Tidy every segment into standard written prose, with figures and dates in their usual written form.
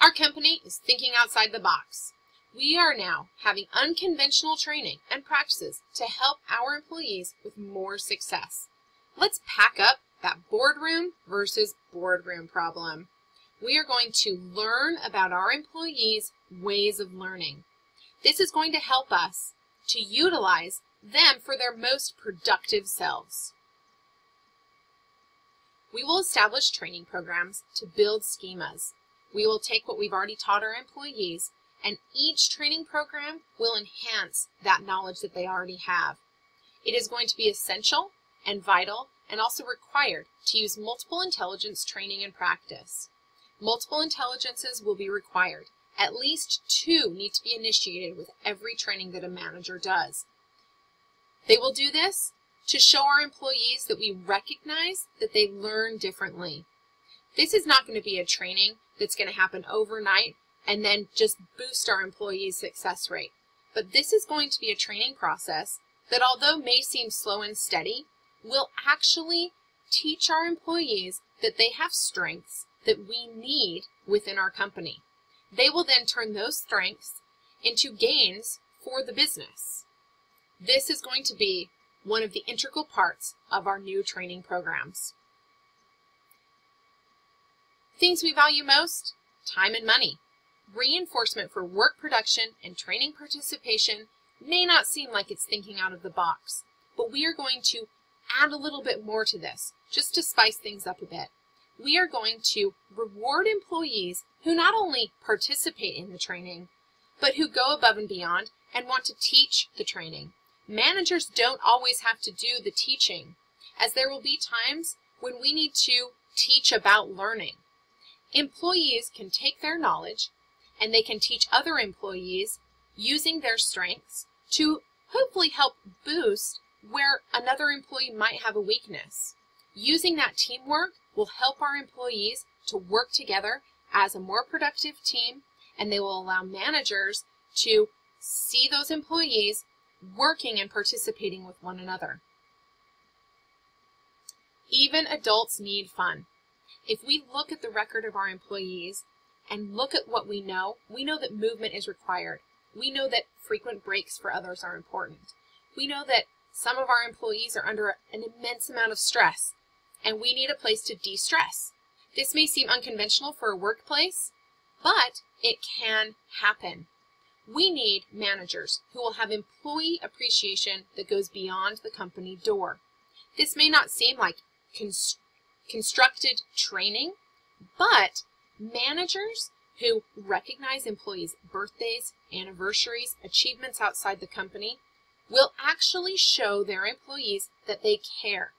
Our company is thinking outside the box. We are now having unconventional training and practices to help our employees with more success. Let's pack up that boardroom versus boardroom problem. We are going to learn about our employees' ways of learning. This is going to help us to utilize them for their most productive selves. We will establish training programs to build schemas. We will take what we've already taught our employees, and each training program will enhance that knowledge that they already have. It is going to be essential and vital and also required to use multiple intelligence training and practice. Multiple intelligences will be required. At least 2 need to be initiated with every training that a manager does. They will do this to show our employees that we recognize that they learn differently. This is not going to be a training that's going to happen overnight and then just boost our employees' success rate. But this is going to be a training process that, although may seem slow and steady, will actually teach our employees that they have strengths that we need within our company. They will then turn those strengths into gains for the business. This is going to be one of the integral parts of our new training programs. Things we value most: time and money. Reinforcement for work production and training participation may not seem like it's thinking out of the box, but we are going to add a little bit more to this, just to spice things up a bit. We are going to reward employees who not only participate in the training, but who go above and beyond and want to teach the training. Managers don't always have to do the teaching, as there will be times when we need to teach about learning. Employees can take their knowledge and they can teach other employees using their strengths to hopefully help boost where another employee might have a weakness. Using that teamwork will help our employees to work together as a more productive team, and they will allow managers to see those employees working and participating with one another. Even adults need fun. If we look at the record of our employees and look at what we know that movement is required. We know that frequent breaks for others are important. We know that some of our employees are under an immense amount of stress, and we need a place to de-stress. This may seem unconventional for a workplace, but it can happen. We need managers who will have employee appreciation that goes beyond the company door. This may not seem like constructed training, but managers who recognize employees' birthdays, anniversaries, achievements outside the company will actually show their employees that they care.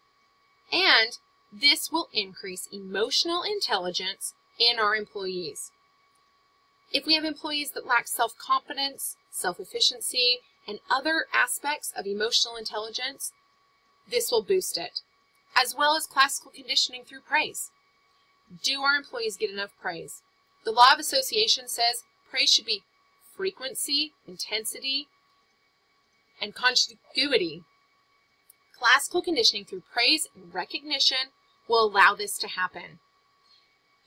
And this will increase emotional intelligence in our employees. If we have employees that lack self-confidence, self-efficiency, and other aspects of emotional intelligence, this will boost it, as well as classical conditioning through praise. Do our employees get enough praise? The law of association says praise should be frequency, intensity, and contiguity. Classical conditioning through praise and recognition will allow this to happen.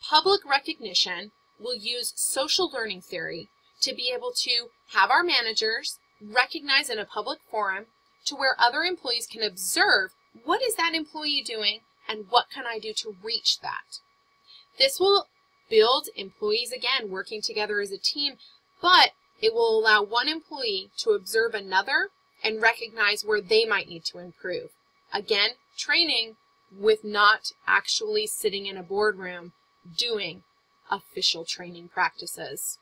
Public recognition will use social learning theory to be able to have our managers recognize in a public forum to where other employees can observe what is that employee doing and what can I do to reach that. This will build employees, again, working together as a team, but it will allow one employee to observe another and recognize where they might need to improve. Again, training with not actually sitting in a boardroom doing official training practices.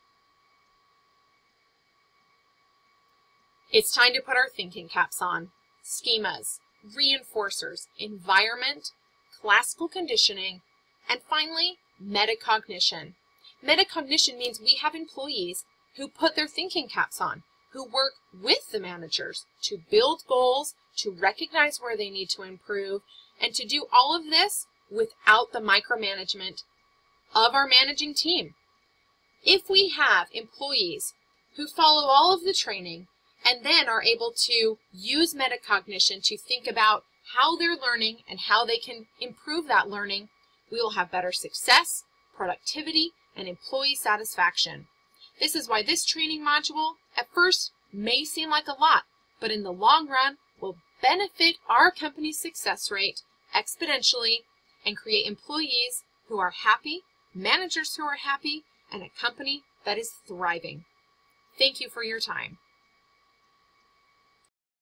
It's time to put our thinking caps on. Schemas, reinforcers, environment, classical conditioning, and finally, metacognition. Metacognition means we have employees who put their thinking caps on, who work with the managers to build goals, to recognize where they need to improve, and to do all of this without the micromanagement of our managing team. If we have employees who follow all of the training and then are able to use metacognition to think about how they're learning and how they can improve that learning, we will have better success, productivity, and employee satisfaction. This is why this training module at first may seem like a lot, but in the long run will benefit our company's success rate exponentially and create employees who are happy, managers who are happy, and a company that is thriving. Thank you for your time.